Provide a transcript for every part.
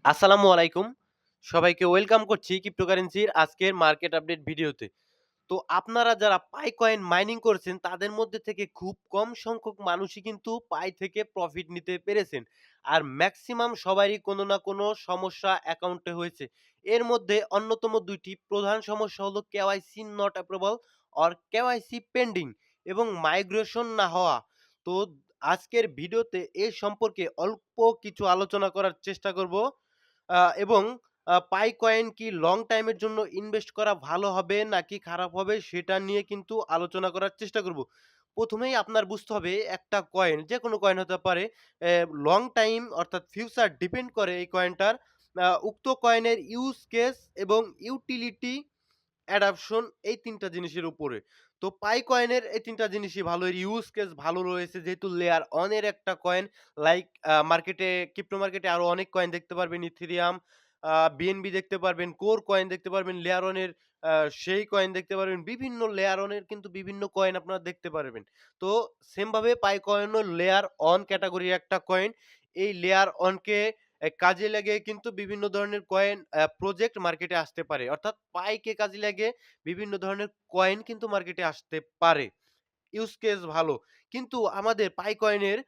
আসসালামু আলাইকুম। সবাইকে ওয়েলকাম করছি ক্রিপ্টোকারেন্সির আজকের মার্কেট আপডেট ভিডিওতে। তো আপনারা যারা পাই কয়েন মাইনিং করছেন তাদের মধ্যে থেকে খুব কম সংখ্যক মানুষই কিন্তু পাই থেকে প্রফিট নিতে পেরেছেন। আর ম্যাক্সিমাম সবারই কোনো না কোনো সমস্যা অ্যাকাউন্টে হয়েছে। এর মধ্যে অন্যতম ২ টি প্রধান সমস্যা হলো KYC not approval or KYC pending এবং মাইগ্রেশন না হওয়া। তো আজকের ভিডিওতে এ সম্পর্কে অল্প কিছু আলোচনা করার চেষ্টা করব। এবং পাই কয়েন কি লং টাইমের জন্য ইনভেস্ট করা ভালো হবে নাকি খারাপ হবে সেটা নিয়ে কিন্তু আলোচনা করার চেষ্টা করব। ১ম এই আপনার বুঝতে হবে একটা কয়েন, যেকোনো কয়েন হতে পারে, লং টাইম অর্থাৎ ফিউচার ডিপেন্ড করে এই কয়েনটার উক্ত কয়েনের ইউজ কেস এবং ইউটিলিটি অ্যাডাপশন এই ৩ টা জিনিসের উপরে। তো পাই কয়েনের এই ৩ টা জিনিসই ভালো। এর ইউজ কেস ভালো রয়েছে যেহেতু লেয়ার অন এর একটা কয়েন। লাইক মার্কেটে, ক্রিপ্টো মার্কেটে আরো অনেক কয়েন দেখতে পারবেন। ইথেরিয়াম, বিএনবি দেখতে পারবেন, কোর কয়েন দেখতে পারবেন, লেয়ার অন এর আ সেই কয়েন দেখতে পারবেন। বিভিন্ন লেয়ার অন এর কিন্তু বিভিন্ন কয়েন আপনারা দেখতে পারবেন। তো সেম ভাবে পাই কয়েনও লেয়ার অন ক্যাটেগরির একটা কয়েন। এই লেয়ার অন কে কাজে লাগিয়ে কিন্তু বিভিন্ন ধরনের কয়েন প্রজেক্ট মার্কেটে আসতে পারে। অর্থাৎ পাইকে কাজে লাগিয়ে বিভিন্ন ধরনের কয়েন কিন্তু মার্কেটে আসতে পারে। ইউজ কেস ভালো। কিন্তু আমাদের পাই কয়েনের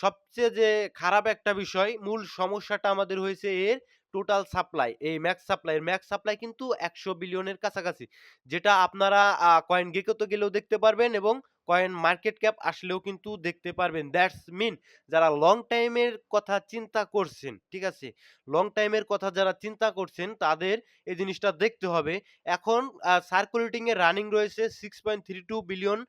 সবচেয়ে যে খারাপ একটা বিষয়, মূল সমস্যাটা আমাদের হয়েছে এর টোটাল সাপ্লাই। এই ম্যাক্স সাপ্লাই, এর ম্যাক্স সাপ্লাই কিন্তু ১০০ বিলিয়নের কাছাকাছি। যেটা আপনারা কয়েন গেকোতে গেলেও দেখতে পারবেন এবং কয়েন মার্কেট ক্যাপ আসলেও কিন্তু দেখতে পারবেন। দ্যাটস মিন যারা লং টাইম এর কথা চিন্তা করছেন, ঠিক আছে? লং টাইম এর কথা যারা চিন্তা করছেন তাদের এই জিনিসটা দেখতে হবে। এখন সার্কুলেটিং এ রানিং রয়েছে 6.32 বিলিয়ন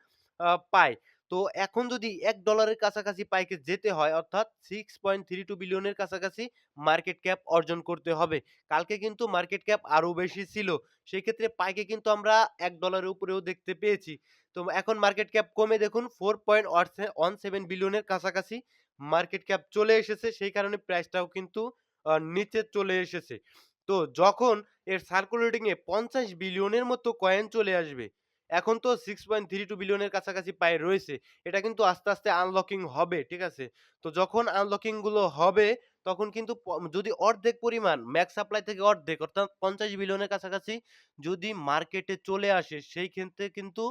পাই। তো এখন যদি $১ এর কাছাকাছি পাইকে যেতে হয় অর্থাৎ 6.32 বিলিয়নের কাছাকাছি মার্কেট ক্যাপ অর্জন করতে হবে। কালকে কিন্তু মার্কেট ক্যাপ আরো বেশি ছিল। সেক্ষেত্রে পাইকে কিন্তু আমরা $১ এর উপরেও দেখতে পেয়েছি। তো এখন মার্কেট ক্যাপ কমে দেখুন 4.17 বিলিয়নের কাছাকাছি মার্কেট ক্যাপ চলে এসেছে। সেই কারণে প্রাইসটাও কিন্তু নিচে চলে এসেছে। তো যখন এর সার্কুলেটিং এ ৫০ বিলিয়নের মতো কয়েন চলে আসবে, এখন তো 6.32 বিলিয়নের কাছাকাছি পাই রয়েছে। এটা কিন্তু আস্তে, আস্তে আনলকিং হবে, ঠিক আছে? তো যখন আনলকিং গুলো হবে তখন কিন্তু যদি অর্ধেক পরিমাণ ম্যাক্স সাপ্লাই থেকে অর্ধেক অর্থাৎ ৫০ বিলিয়নের কাছাকাছি যদি মার্কেটে চলে আসে সেই ক্ষেত্রে কিন্তু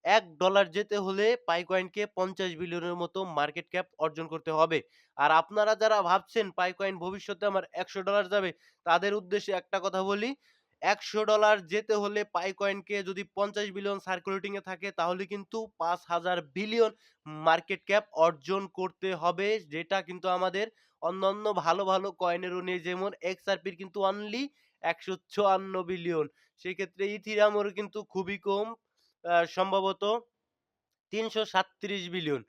$১ যেতে হলে পাই কয়েনকে ৫০ বিলিয়নের মতো মার্কেট ক্যাপ অর্জন করতে হবে। আর আপনারা যারা ভাবছেন পাই কয়েন ভবিষ্যতে আমার $১০০ যাবে, তাদের উদ্দেশ্যে একটা কথা বলি, $১০০ যেতে হলে পাই কয়েনকে যদি ৫০ বিলিয়ন সার্কুলেটিং এ থাকে তাহলে কিন্তু ৫,০০০ বিলিয়ন মার্কেট ক্যাপ অর্জন করতে হবে। যেটা কিন্তু আমাদের অন্যান্য ভালো, ভালো কয়েনেরও নেই। যেমন XRP র কিন্তু অনলি ১৫৪ বিলিয়ন। সেক্ষেত্রে ইথেরিয়ামেরও কিন্তু খুবই কম, সম্ভবত ৩৩৭ বিলিয়ন।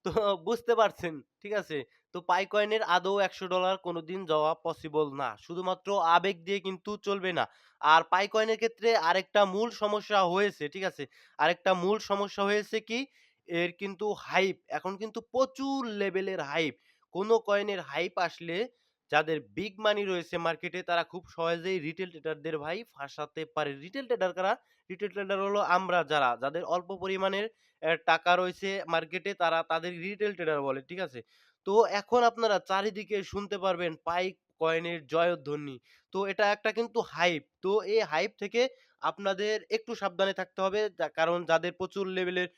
তো বুঝতে পারছেন, ঠিক আছে? তো পাই কয়েনের আদৌ $১০০ কোনদিন যাওয়া পসিবল না। শুধুমাত্র আবেগ দিয়ে কিন্তু চলবে না। আর পাই কয়েনের ক্ষেত্রে আরেকটা মূল সমস্যা হয়েছে, ঠিক আছে? আরেকটা মূল সমস্যা হয়েছে কি? এর কিন্তু হাইপ। এখন কিন্তু প্রচুর লেভেলের হাইপ। কোন কয়েনের হাইপ আসলে যাদের বিগ মানি রয়েছে মার্কেটে তারা খুব সহজেই রিটেল ট্রেডারদের ভাই ফাঁসাতে পারে। রিটেল ট্রেডার কারা? রিটেল ট্রেডার হলো আমরা যারা, যাদের অল্প পরিমাণের টাকা রয়েছে মার্কেটে তারা তাদের রিটেল ট্রেডার বলে, ঠিক আছে? তো এখন আপনারা চারিদিকে শুনতে পারবেন পাই কয়েনের জয়ধ্বনি। তো এটা একটা কিন্তু হাইপ। তো এই হাইপ থেকে আপনাদের একটু সাবধানে থাকতে হবে। কারণ যাদের প্রচুর লেভেলের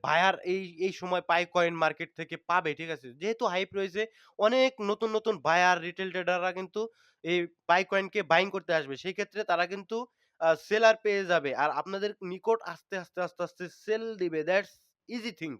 বায়ার এই সময় পাই কয়েন মার্কেট থেকে পাবে, ঠিক আছে? যেহেতু হাইপ রয়েছে অনেক নতুন, নতুন বায়ার রিটেল ট্রেডাররা কিন্তু এই পাই কয়েনকে বাইং করতে আসবে। সেই ক্ষেত্রে তারা কিন্তু সেলার পেয়ে যাবে। আর আপনাদের নিকট আস্তে, আস্তে সেল দিবে। That's easy thing.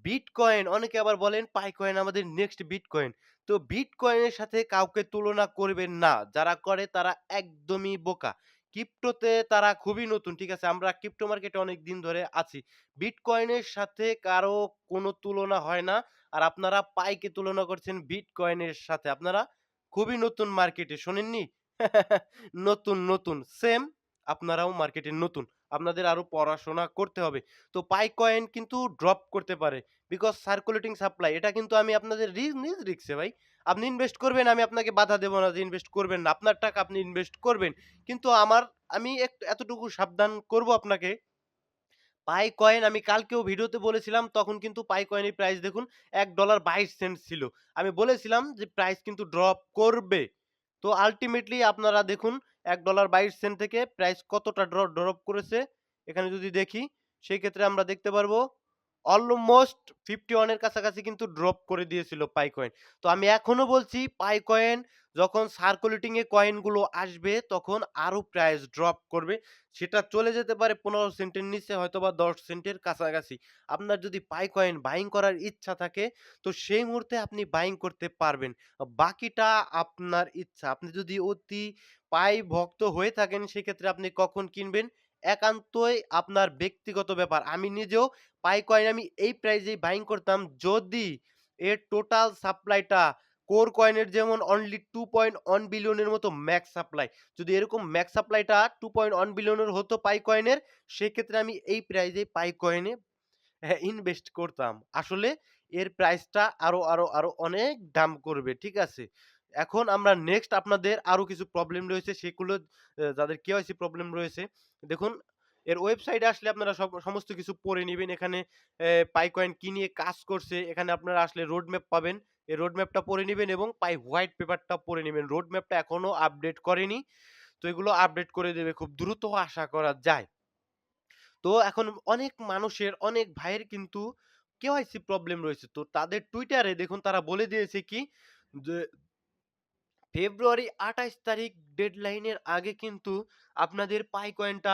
বিটকয়েন অনেকে আবার বলেন পাইকয়েন আমাদের নেক্সট বিটকয়েন। তো বিটকয়েনের সাথে কাউকে তুলনা করবেন না। যারা করে তারা একদমই বোকা। ক্রিপ্টোতে তারা খুবই নতুন, ঠিক আছে? আমরা ক্রিপ্টো মার্কেটে অনেকদিন ধরে আছি। বিটকয়েনের সাথে কারো কোনো তুলনা হয় না। আর আপনারা পাইকে তুলনা করছেন বিটকয়েনের সাথে। আপনারা খুবই নতুন মার্কেটে, শোনেননি? নতুন। সেম আপনারাও মার্কেটে নতুন। আপনাদের আরো পড়াশোনা করতে হবে। তো পাই কয়েন কিন্তু ড্রপ করতে পারে। বিকজ সার্কুলেটিং সাপ্লাই এটা কিন্তু আমি আপনাদের নিজ রিস্কে ভাই। আপনি ইনভেস্ট করবেন, আমি আপনাকে বাধা দেব না যে ইনভেস্ট করবেন না। আপনার টাকা আপনি ইনভেস্ট করবেন। কিন্তু আমি এতটুকু সাবধান করব আপনাকে। পাই কয়েন আমি কালকেও ভিডিওতে বলেছিলাম তখন কিন্তু পাই কয়েনের প্রাইস দেখুন $১.২২ ছিল। আমি বলেছিলাম যে প্রাইস কিন্তু ড্রপ করবে। তো আল্টিমেটলি আপনারা দেখুন $১.২২ থেকে প্রাইস কতটা ড্রপ করেছে। এখানে যদি দেখি সেই ক্ষেত্রে আমরা দেখতে পারবো অলমোস্ট 51 এর কাছাকাছি কিন্তু ড্রপ করে দিয়েছিল পাই কয়েন। তো আমি এখনো বলছি পাই কয়েন যখন সার্কুলেটিং এ কয়েনগুলো আসবে তখন আরো প্রাইস ড্রপ করবে। সেটা চলে যেতে পারে ১৫ সেন্টের নিচে হয়তোবা ১০ সেন্টের কাছাকাছি। আপনার যদি পাই কয়েন বাইং করার ইচ্ছা থাকে তো সেই মুহূর্তে আপনি বাইং করতে পারবেন। বাকিটা আপনার ইচ্ছা। আপনি যদি অতি পাই ভক্ত হয়ে থাকেন সেক্ষেত্রে আপনি কখন কিনবেন একান্তই আপনার ব্যক্তিগত ব্যাপার। আমি নিজেও পাই কয়েন আমি এই প্রাইজেই বাইং করতাম যদি এর টোটাল সাপ্লাইটা কোর কয়েনের যেমন অনলি 2.1 বিলিয়নের মতো ম্যাক্স সাপ্লাই। যদি এরকম ম্যাক্স সাপ্লাইটা 2.1 বিলিয়নের হতো পাই কয়েনের সেক্ষেত্রে আমি এই প্রাইজে পাই কয়েনে হ্যাঁ, ইনভেস্ট করতাম। আসলে এর প্রাইসটা আরো অনেক দাম করবে। ঠিক আছে? এখন আমরা নেক্সট আপনাদের আরো কিছু প্রবলেম রয়েছে সেগুলো যাদের কেওয়াইসি প্রবলেম রয়েছে, দেখুন এর ওয়েবসাইটে আসলে আপনারা সমস্ত কিছু পড়ে নিবেন। এখানে পাইকয়েন কি নিয়ে কাজ করছে, এখানে আপনারা আসলে রোড ম্যাপ পাবেন। এই রোড ম্যাপটা পড়ে নিবেন এবং হোয়াইট পেপারটা পড়ে নিবেন। রোড ম্যাপটা এখনো আপডেট করেনি। তো এগুলো আপডেট করে দেবে খুব দ্রুত আশা করা যায়। তো এখন অনেক মানুষের, অনেক ভাইয়ের কিন্তু কেওয়াইসি প্রবলেম রয়েছে। তো তাদের টুইটারে দেখুন তারা বলে দিয়েছে কি যে ফেব্রুয়ারি ২৮ তারিখ ডেডলাইনের আগে কিন্তু আপনাদের পাই কয়েনটা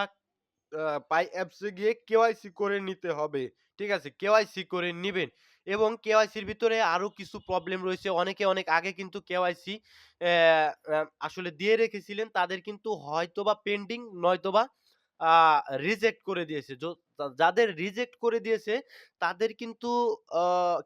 পাই অ্যাপসে গিয়ে কেওয়াইসি করে নিতে হবে। ঠিক আছে? কেওয়াইসি করে নিবেন এবং কেওয়াইসির ভিতরে আরো কিছু প্রবলেম রয়েছে। অনেকে অনেক আগে কিন্তু কেওয়াইসি অ্যা অ্যা আসলে দিয়ে রেখেছিলেন। তাদের কিন্তু হয়তোবা পেন্ডিং নয়তোবা আ রিজেক্ট করে দিয়েছে। যাদের রিজেক্ট করে দিয়েছে তাদের কিন্তু আ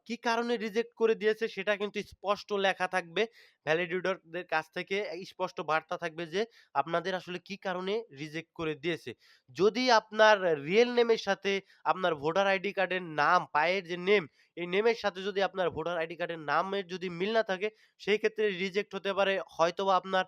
কি কারণে রিজেক্ট করে দিয়েছে সেটা কিন্তু স্পষ্ট লেখা থাকবে। ভ্যালিডেটর দের কাছ থেকে স্পষ্ট বার্তা থাকবে যে আপনাদের আসলে কি কারণে রিজেক্ট করে দিয়েছে। যদি আপনার রিয়েল নেমের সাথে আপনার ভোটার আইডি কার্ডের নাম, পায়ের যে নেম, এই নেমের সাথে যদি আপনার ভোটার আইডি কার্ডের নামের যদি মিল না থাকে, সেই ক্ষেত্রে রিজেক্ট হতে পারে। হয়তোবা আপনার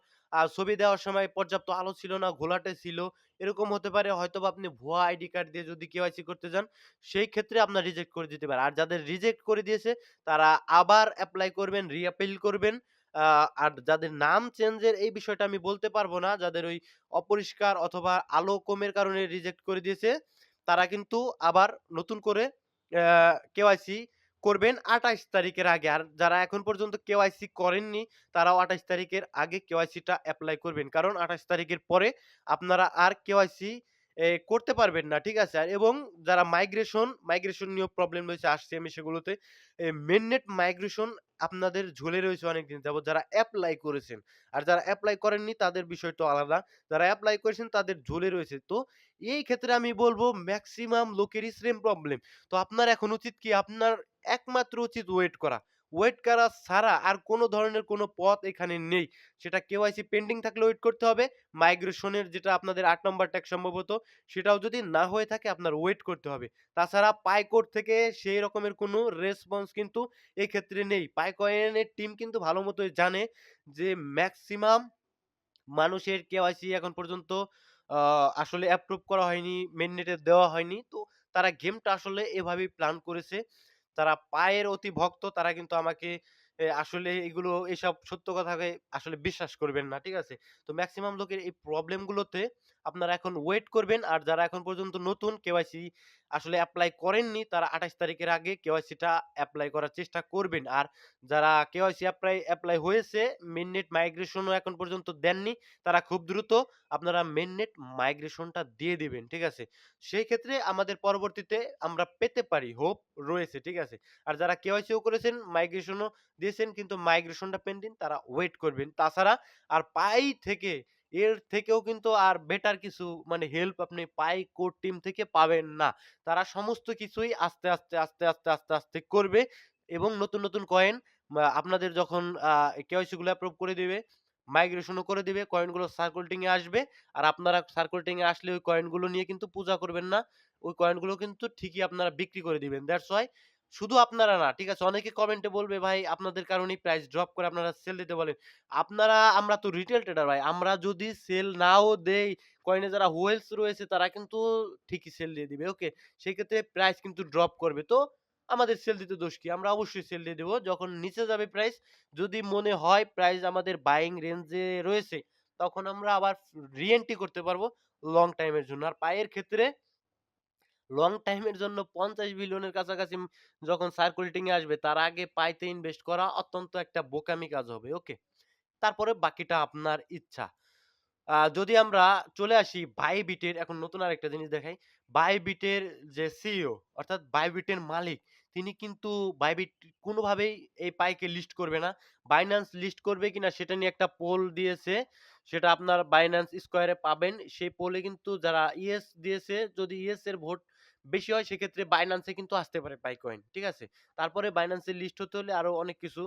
ছবি দেওয়ার সময় পর্যাপ্ত আলো ছিল না, ঘোলাটে ছিল। এরকম হতে পারে হয়তোবা আপনি ভুয়া আইডি কার্ড দিয়ে যদি কেওয়াইসি করতে যান, সেই ক্ষেত্রে আপনার রিজেক্ট করে দিতে পারে। আর যাদের রিজেক্ট করে দিয়েছে, তারা আবার এপ্লাই করবেন, রি-অ্যাপিল করবেন। আ আর যাদের নাম চেঞ্জের এই বিষয়টা আমি বলতে পারব না। যাদের ওই অপরিষ্কার অথবা আলো কমের কারণে রিজেক্ট করে দিয়েছে, তারা কিন্তু আবার নতুন করে কেওয়াইসি করবেন ২৮ তারিখের আগে। আর যারা এখন পর্যন্ত কেওয়াইসি করেননি, তারাও ২৮ তারিখের আগে কেওয়াইসিটা এপ্লাই করবেন। কারণ ২৮ তারিখের পরে আপনারা আর কেওয়াইসি করতে পারবেন না। ঠিক আছে? এবং যারা মাইগ্রেশন নিয়েও প্রবলেম রয়েছে, আসছি আমি সেগুলোতে। মেইননেট মাইগ্রেশন আপনাদের ঝুলে রয়েছে অনেকদিন যাবৎ যারা এপ্লাই করেছেন। আর যারা এপ্লাই করেননি তাদের বিষয়টা আলাদা। যারা এপ্লাই করেছেন তাদের ঝুলে রয়েছে। তো এই ক্ষেত্রে আমি বলব মেক্সিমাম লোকেরই সেম প্রবলেম। তো আপনার এখন উচিত কি? আপনার একমাত্র উচিত ওয়েট করা। ওয়েট করা ছাড়া আর কোন ধরনের কোন পথ এখানে নেই। সেটা কেওয়াইসি পেন্ডিং থাকলে ওয়েট করতে হবে। মাইগ্রেশন এর যেটা আপনাদের ৮ নম্বর ট্যাগ সম্ভবত সেটাও যদি না হয়ে থাকে আপনার ওয়েট করতে হবে। তাছাড়া পাইকোর থেকে সেই রকমের কোনো রেসপন্স কিন্তু এক্ষেত্রে নেই। পাইকয়েনের টিম কিন্তু ভালো মতোই জানে যে মেক্সিমাম মানুষের কেওয়াইসি এখন পর্যন্ত আ আসলে অ্যাপ্রুভ করা হয়নি, মেইননেটে দেওয়া হয়নি। তো তারা গেমটা আসলে এভাবেই প্ল্যান করেছে। যারা পায়ের অতি ভক্ত তারা কিন্তু আমাকে আসলে এগুলো এসব সত্য কথাকে আসলে বিশ্বাস করবেন না। ঠিক আছে? তো মেক্সিমাম লোকের এই প্রবলেম গুলোতে আপনারা এখন ওয়েট করবেন। আর যারা এখন পর্যন্ত নতুন কেওয়াইসি আসলে এপ্লাই করেননি তারা ২৮ তারিখের আগে কেওয়াইসিটা এপ্লাই করার চেষ্টা করবেন। আর যারা কেওয়াইসি এপ্লাই হয়েছে, মেইননেট মাইগ্রেশনও এখন পর্যন্ত দেননি, তারা খুব দ্রুত আপনারা মেইননেট মাইগ্রেশনটা দিয়ে দিবেন। ঠিক আছে? সেই ক্ষেত্রে আমাদের পরবর্তীতে আমরা পেতে পারি, হোপ রয়েছে। ঠিক আছে? আর যারা কেওয়াইসিও করেছেন, মাইগ্রেশনও দিয়েছেন কিন্তু মাইগ্রেশনটা পেন্ডিং তারা ওয়েট করবেন। তাছাড়া আর পাই থেকে এর থেকেও কিন্তু আর বেটার কিছু মানে হেল্প আপনি পাই কোর টিম থেকে পাবেন না। তারা সমস্ত কিছুই আস্তে আস্তে করবে এবং নতুন কয়েন আপনাদের যখন কেওয়াইসি গুলো এপ্রুভ করে দিবে, মাইগ্রেশন ও করে দিবে, কয়েনগুলো সার্কুলেটিং এ আসবে। আর আপনারা সার্কুলেটিং এ আসলে ওই কয়েনগুলো নিয়ে কিন্তু পূজা করবেন না। ওই কয়েনগুলো কিন্তু ঠিকই আপনারা বিক্রি করে দিবেন। দ্যাটস হোয়াই শুধু আপনারা না, ঠিক আছে? অনেকে কমেন্টে বলবে, "ভাই আপনাদের কারণেই প্রাইস ড্রপ করে আপনারা সেল দিতে বলেন।" আমরা তো রিটেল ট্রেডার ভাই। আমরা যদি সেল নাও দেই, কয়েনে যারা হোয়েলস রয়েছে তারা কিন্তু ঠিকই সেল দিয়ে দিবে। ওকে? সেক্ষেত্রে প্রাইস কিন্তু ড্রপ করবে। তো আমাদের সেল দিতে দোষ কি? আমরা অবশ্যই সেল দিয়ে দেব। যখন নিচে যাবে প্রাইস, যদি মনে হয় প্রাইস আমাদের বাইং রেঞ্জে রয়েছে, তখন আমরা আবার রি-এন্ট্রি করতে পারবো লং টাইম এর জন্য। আর পাইয়ের ক্ষেত্রে লং টাইম এর জন্য ৫০ বিলিয়নের কাছাকাছি যখন সার্কুলেটিং এ আসবে, তার আগে পাইতে ইনভেস্ট করা অত্যন্ত একটা বোকামি কাজ হবে। ওকে? তারপরে বাকিটা আপনার ইচ্ছা। যদি আমরা চলে আসি বাইবিটের, এখন নতুন আরেকটা জিনিস দেখাই। বাইবিটের যে সিইও অর্থাৎ বাইবিটের মালিক, তিনি কিন্তু বাইবিট কোনোভাবেই এই পাইকে লিস্ট করবে না। বাইন্যান্স লিস্ট করবে কিনা সেটা নিয়ে একটা পোল দিয়েছে। সেটা আপনার বাইন্যান্স স্কয়ারে পাবেন। সেই পোলে কিন্তু যারা ইয়েস দিয়েছে, যদি ইয়েস এর ভোট বেশি হয় সেক্ষেত্রে বাইন্যান্সে কিন্তু আসতে পারে পাইকয়েন। ঠিক আছে? তারপরে বাইন্যান্সে লিস্ট হতে হলে আরো অনেক কিছু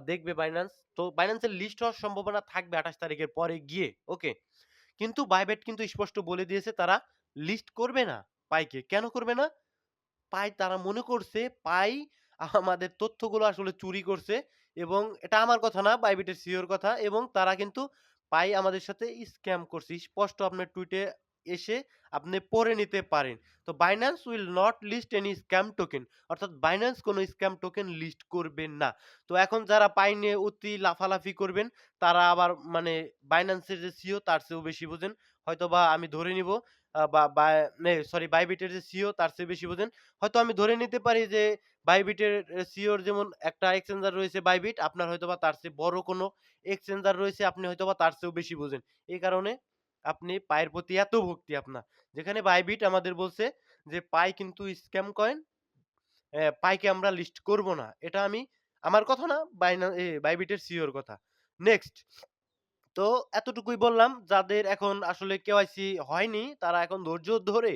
দেখবে বাইন্যান্স। তো বাইন্যান্সের লিস্ট হওয়ার সম্ভাবনা থাকবে ২৮ তারিখের পরে গিয়ে। ওকে? কিন্তু বাইবেট কিন্তু স্পষ্ট বলে দিয়েছে তারা লিস্ট করবে না পাইকে। কেন করবে না? পাই তারা মনে করছে পাই আমাদের তথ্যগুলো আসলে চুরি করছে, এবং এটা আমার কথা না, বাইবিটের সিইওর কথা, এবং তারা কিন্তু পাই আমাদের সাথে স্ক্যাম করছে। স্পষ্ট আপনার টুইটে এসে আপনি পড়ে নিতে পারেন। তো Binance will not list any scam token, অর্থাৎ Binance কোন স্ক্যাম টোকেন লিস্ট করবে না। তো এখন যারা পাই নিয়ে অতি লাফালাফি করবেন, তারা আবার মানে Binance এর যে সিইও তার চেয়েও বেশি বোঝেন। হয়তোবা আমি ধরে নিব বা বা নে সরি বাইবিটের যে সিইও তার চেয়ে বেশি বোঝেন। হয়তো আমি ধরে নিতে পারি যে বাইবিটের সিইওর যেমন একটা এক্সচেঞ্জার রয়েছে বাইবিট, আপনার হয়তোবা তার চেয়ে বড় কোনো এক্সচেঞ্জার রয়েছে, আপনি হয়তোবা তার চেয়েও বেশি বোঝেন। এই কারণে আপনি পায়ের প্রতি এত ভক্তি আপনার। যেখানে বাইবিট আমাদের বলছে যে পাই কিন্তু স্ক্যাম কয়েন, পাইকে আমরা লিস্ট করব না। এটা আমি আমার কথা না, বাইবিটের সিইওর কথা। নেক্সট, তো এতটুকুই বললাম। যাদের এখন আসলে কেওয়াইসি হয়নি তারা এখন ধৈর্য ধরে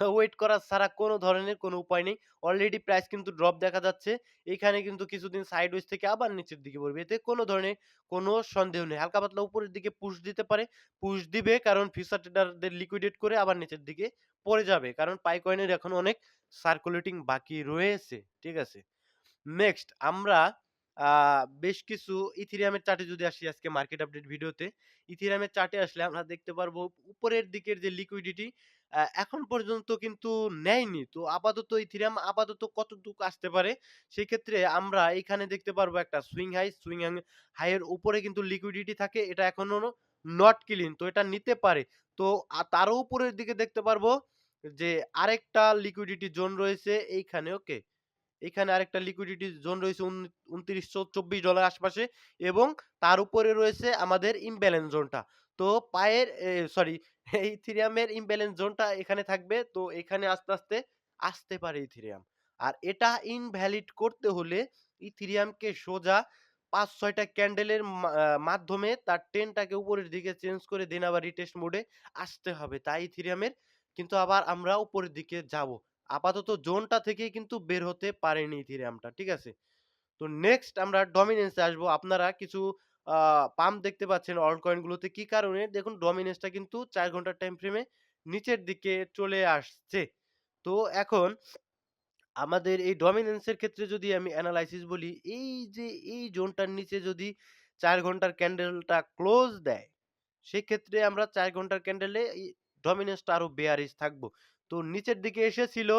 ওয়েট করা ছাড়া কোনো ধরনের কোনো উপায় নেই। অলরেডি প্রাইস কিন্তু ড্রপ দেখা যাচ্ছে। এখানে কিন্তু কিছুদিন সাইডওয়েজ থেকে আবার নিচের দিকে পড়বে। এতে কোনো ধরনের কোনো সন্দেহ নেই। হালকা পাতলা উপরের দিকে পুশ দিতে পারে। পুশ দিবে কারণ ফিউচার ট্রেডারদের লিকুইডেট করে আবার নিচের দিকে পড়ে যাবে। কারণ পাই কয়েনের এখন অনেক সার্কুলেটিং বাকি রয়েছে। ঠিক আছে? নেক্সট আমরা আ বেশ কিছু ইথেরিয়ামের চার্টে যদি আসি আজকে মার্কেট আপডেট ভিডিওতে, ইথেরিয়ামের চার্টে আসলে আমরা দেখতে পারবো উপরের দিকের যে লিকুইডিটি এখন পর্যন্ত কিন্তু নেয়নি। তো আপাতত ইথেরিয়াম আপাতত কতটুকু আসতে পারে? সেক্ষেত্রে আমরা এখানে দেখতে পারবো একটা সুইং হাই, হাই এর উপরে কিন্তু লিকুইডিটি থাকে। এটা এখনো নট ক্লিন। তো এটা নিতে পারে। তো তারও উপরের দিকে দেখতে পারবো যে আরেকটা লিকুইডিটি জোন রয়েছে এইখানে, ওকে? এখানে আরেকটা লিকুইডিটি জোন রয়েছে $২৯-২৪ আশপাশে, এবং তার উপরে রয়েছে আমাদের ইমব্যালেন্স জোনটা। তো পায়ের সরি ইথেরিয়ামের ইমব্যালেন্স জোনটা এখানে থাকবে। তো এখানে আস্তে, আস্তে আসতে পারে ইথেরিয়াম। আর এটা ইনভ্যালিড করতে হলে ইথেরিয়ামকে সোজা ৫-৬ টা ক্যান্ডেলের মাধ্যমে তার ট্রেন্ডটাকে উপরের দিকে চেঞ্জ করে দেন আবার রিটেস্ট মোডে আসতে হবে। তাই ইথেরিয়ামের কিন্তু আবার আমরা উপরের দিকে যাবো। আপাতত জোনটা থেকেই কিন্তু বের হতে পারেনি ইথেরিয়ামটা। ঠিক আছে? তো নেক্সট আমরা ডমিনেন্স এ আসবো। আপনারা কিছু আ পাম্প দেখতে পাচ্ছেন অল্ট কয়েন গুলোতে। কি কারণে? দেখুন ডমিনেন্সটা কিন্তু ৪ ঘন্টার টাইম ফ্রেমে নিচের দিকে চলে আসছে। তো এখন আমাদের এই ডমিনেন্স এর ক্ষেত্রে যদি আমি এনালাইসিস বলি, এই যে এই জোনটার নিচে যদি ৪ ঘন্টার ক্যান্ডেলটা ক্লোজ দেয়, সেক্ষেত্রে আমরা ৪ ঘন্টার ক্যান্ডেলে ডমিনেন্সটা আরো বেয়ারিশ থাকবো। তো নিচের দিকে এসেছিল,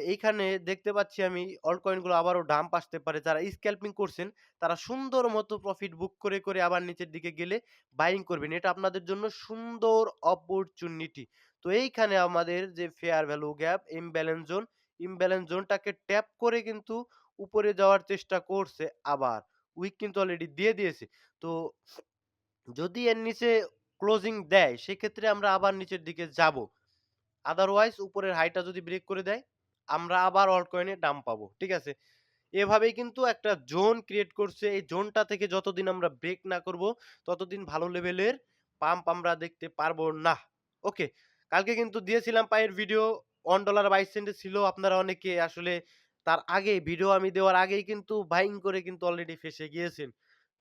এইখানে দেখতে পাচ্ছি আমি অল্ট কয়েন গুলো আবারও ডাম্প আসতে পারে। যারা স্ক্যাল্পিং করছেন তারা সুন্দর মতো প্রফিট বুক করে, করে আবার নিচের দিকে গেলে বাইং করবেন। এটা আপনাদের জন্য সুন্দর অপরচুনিটি। তো এইখানে আমাদের যে fair value gap, imbalance zone, imbalance জোনটাকে ট্যাপ করে কিন্তু উপরে যাওয়ার চেষ্টা করছে আবার। উইক কিন্তু অলরেডি দিয়ে দিয়েছে। তো যদি এর নিচে ক্লোজিং দেয় সেক্ষেত্রে আমরা আবার নিচের দিকে যাবো। আদারওয়াইজ উপরের হাইটা যদি ব্রেক করে দেয়, আমরা আবার অল্ট কয়েনে ডাম্প পাবো। ঠিক আছে? এভাবেই কিন্তু একটা জোন ক্রিয়েট করছে। এই জোনটা থেকে যতদিন আমরা ব্রেক না করব, ততদিন ভালো লেভেলের পাম্প আমরা দেখতে পারবো না। ওকে? কালকে কিন্তু দিয়েছিলাম পায়ের ভিডিও, $1.22 ছিল। আপনারা অনেকে আসলে তার আগেই ভিডিও আমি দেওয়ার আগেই কিন্তু বাইং করে কিন্তু অলরেডি ফেঁসে গিয়েছেন।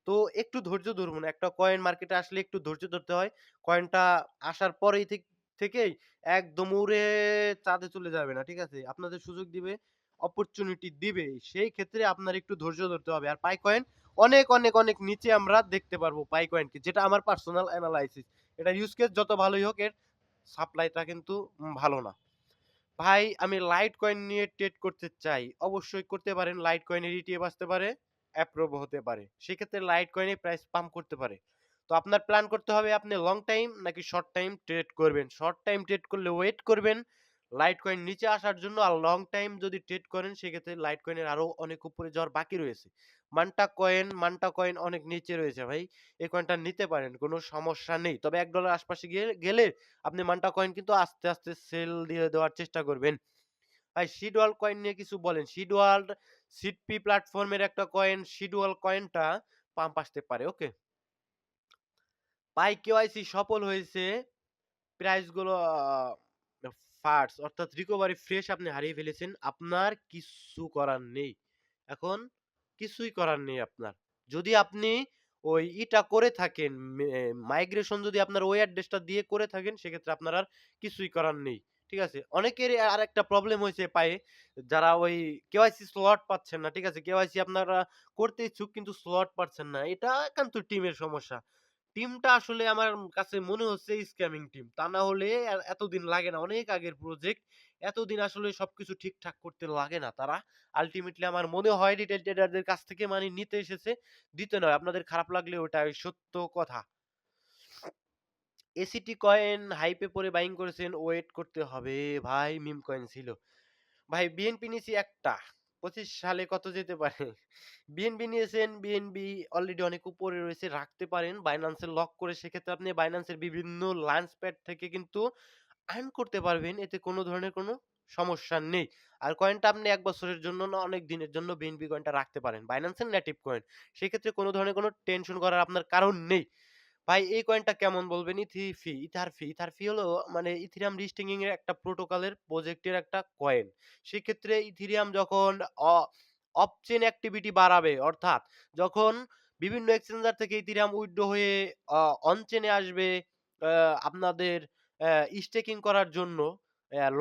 তো একটু ধৈর্য ধরুন। একটা কয়েন মার্কেটে আসলে একটু ধৈর্য ধরতে হয়। কয়েনটা আসার পরেই থেকেই একদম উড়ে চাঁদে চলে যাবে না। ঠিক আছে? আপনাদের সুযোগ দিবে, অপরচুনিটি দিবে। সেই ক্ষেত্রে আপনার একটু ধৈর্য ধরতে হবে। আর পাই কয়েন অনেক, অনেক, অনেক নিচে আমরা দেখতে পারবো পাই কয়েনকে। যেটা আমার পার্সোনাল এনালাইসিস। এটার ইউজ কেস যত ভালোই হোক, এর সাপ্লাইটা কিন্তু ভালো না। ভাই আমি লাইট কয়েন নিয়ে ট্রেড করতে চাই। অবশ্যই করতে পারেন। লাইট কয়েনের ইটিএফ আসতে পারে, অ্যাপ্রুভ হতে পারে। সেক্ষেত্রে লাইট কয়েনের প্রাইস পাম্প করতে পারে। তো আপনার প্ল্যান করতে হবে আপনি লং টাইম নাকি শর্ট টাইম ট্রেড করবেন। শর্ট টাইম ট্রেড করলে ওয়েট করবেন লাইট কয়েন নিচে আসার জন্য। আর লং টাইম যদি ট্রেড করেন সেক্ষেত্রে লাইট কয়েনের আরো অনেক উপরে যাওয়ার বাকি রয়েছে। মান্টা কয়েন অনেক নিচে রয়েছে ভাই। এই কয়েনটা নিতে পারেন। কোনো সমস্যা নেই। তবে $১ আশপাশে গেলে আপনি মান্টা কয়েন কিন্তু আস্তে, আস্তে সেল দিয়ে দেওয়ার চেষ্টা করবেন। ভাই সিডওয়াল কয়েন নিয়ে কিছু বলেন। সিডপি প্ল্যাটফর্মের একটা কয়েন সিডওয়াল কয়েনটা পাম্প আসতে পারে। ওকে। ভাই কেওয়াইসি সফল হয়েছে। প্রাইস গুলো ফার্স্ট অর্থাৎ রিকভারি ফ্রেশ আপনি হারিয়ে ফেলেছেন। আপনার কিচ্ছু করার নেই। এখন কিছুই করার নেই আপনার। যদি আপনি ওই ইটা করে থাকেন, মাইগ্রেশন যদি আপনার ওই অ্যাড্রেসটা দিয়ে করে থাকেন সেক্ষেত্রে আপনার আর কিছুই করার নেই। ঠিক আছে? অনেকেরই আরেকটা প্রবলেম হয়েছে পায়ে, যারা ওই কেওয়াইসি স্লট পাচ্ছেন না। ঠিক আছে? কেওয়াইসি আপনারা করতে ইচ্ছুক কিন্তু স্লট পাচ্ছেন না। এটা একান্ত টিমের সমস্যা। টিমটা আসলে আমার কাছে মনে হচ্ছে স্ক্যামিং টিম। তা না হলে এতদিন লাগে না। অনেক আগের প্রজেক্ট। এতদিন আসলে সবকিছু ঠিকঠাক করতে লাগে না তারা। আল্টিমেটলি আমার মনে হয় রিটেইল ট্রেডারদের কাছ থেকে মানি নিতে এসেছে, দিতে নয়। আপনাদের খারাপ লাগলে ওটাই সত্য কথা। এসিটি কয়েন হাইপে পড়ে বাইং করেছেন, ওয়েট করতে হবে। ভাই মিম কয়েন ছিল। ভাই বিএনপি নিছি একটা। ২৫ সালে কত যেতে পারে? বিএনপি নিয়েছেন, বিএনপি অলরেডি অনেক উপরে রয়েছে, রাখতে পারেন। Binance এ লক করে সেক্ষেত্রে আপনি Binance এর বিভিন্ন লঞ্চ প্যাড থেকে কিন্তু আর্ন করতে পারবেন। এতে কোনো ধরনের কোনো সমস্যা নেই। আর কয়েনটা আপনি ১ বছরের জন্য না অনেক দিনের জন্য বিএনপি কয়েনটা রাখতে পারেন। Binance এর নেটিভ কয়েন। সেক্ষেত্রে কোনো ধরনের কোনো টেনশন করার আপনার কারণ নেই। ভাই এই কয়েনটা কেমন বলবেন? ইথার ফি হলো মানে ইথেরিয়াম রিস্টিং এর একটা প্রোটোকলের প্রজেক্টের একটা কয়েন। সেক্ষেত্রে ইথেরিয়াম যখন অ অফ চেইন অ্যাক্টিভিটি বাড়াবে, অর্থাৎ যখন বিভিন্ন এক্সচেঞ্জার থেকে ইথেরিয়াম উইথড্র হয়ে অ অন চেইনে আসবে, আ আপনাদের স্টেকিং করার জন্য,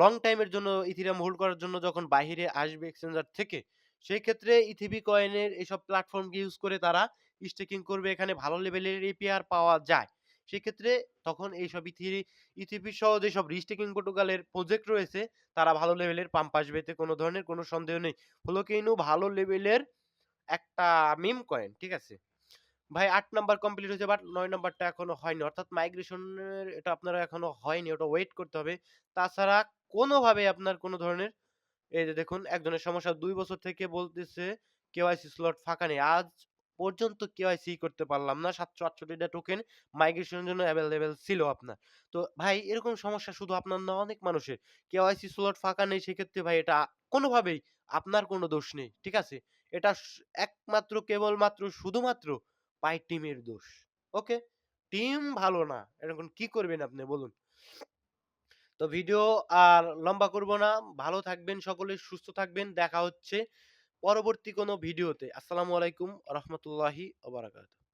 লং টাইম এর জন্য ইথেরিয়াম হোল্ড করার জন্য যখন বাহিরে আসবে এক্সচেঞ্জার থেকে, সেই ক্ষেত্রে ইথিবি কয়েনের এসব প্ল্যাটফর্মকে ইউজ করে তারা স্টেকিং করবে। এখানে ভালো লেভেলের এপিআর পাওয়া যায়। সেক্ষেত্রে তখন এইসব ইথিপি সহ যেসব রিস্টেকিং প্রোটোকলের প্রজেক্ট রয়েছে তারা ভালো লেভেলের পাম্প আসবে। এতে কোনো ধরনের কোনো সন্দেহ নেই। হলোকেইনু ভালো লেভেলের একটা মিম কয়েন। ঠিক আছে? ভাই ৮ নাম্বার কমপ্লিট হয়েছে বাট ৯ নাম্বারটা এখনো হয়নি। অর্থাৎ মাইগ্রেশন এর এটা আপনার এখনো হয়নি। ওটা ওয়েট করতে হবে। তাছাড়া কোনোভাবেই আপনার কোনো ধরনের, এই যে দেখুন একজনের সমস্যা ২ বছর থেকে বলতেছে কেওয়াইসি স্লট ফাঁকা নেই। আজ পর্যন্ত কেওয়াইসি করতে পারলাম না। ৭৬৮ টা টোকেন মাইগ্রেশন এর জন্য এভেইলেবল ছিল আপনার। তো ভাই এরকম সমস্যা শুধু আপনার না, অনেক মানুষের। কেওয়াইসি স্লট ফাঁকা নেই সেক্ষেত্রে ভাই এটা কোনোভাবেই আপনার কোনো দোষ নেই। ঠিক আছে? এটা একমাত্র কেবলমাত্র শুধুমাত্র পাই টিমের দোষ। ওকে? টিম ভালো না। এখন কি করবেন আপনি বলুন? তো ভিডিও আর লম্বা করব না। ভালো থাকবেন সকলে, সুস্থ থাকবেন। দেখা হচ্ছে পরবর্তী কোনো ভিডিওতে। আসসালামু আলাইকুম ওয়া রাহমাতুল্লাহি ওয়া বারাকাতুহু।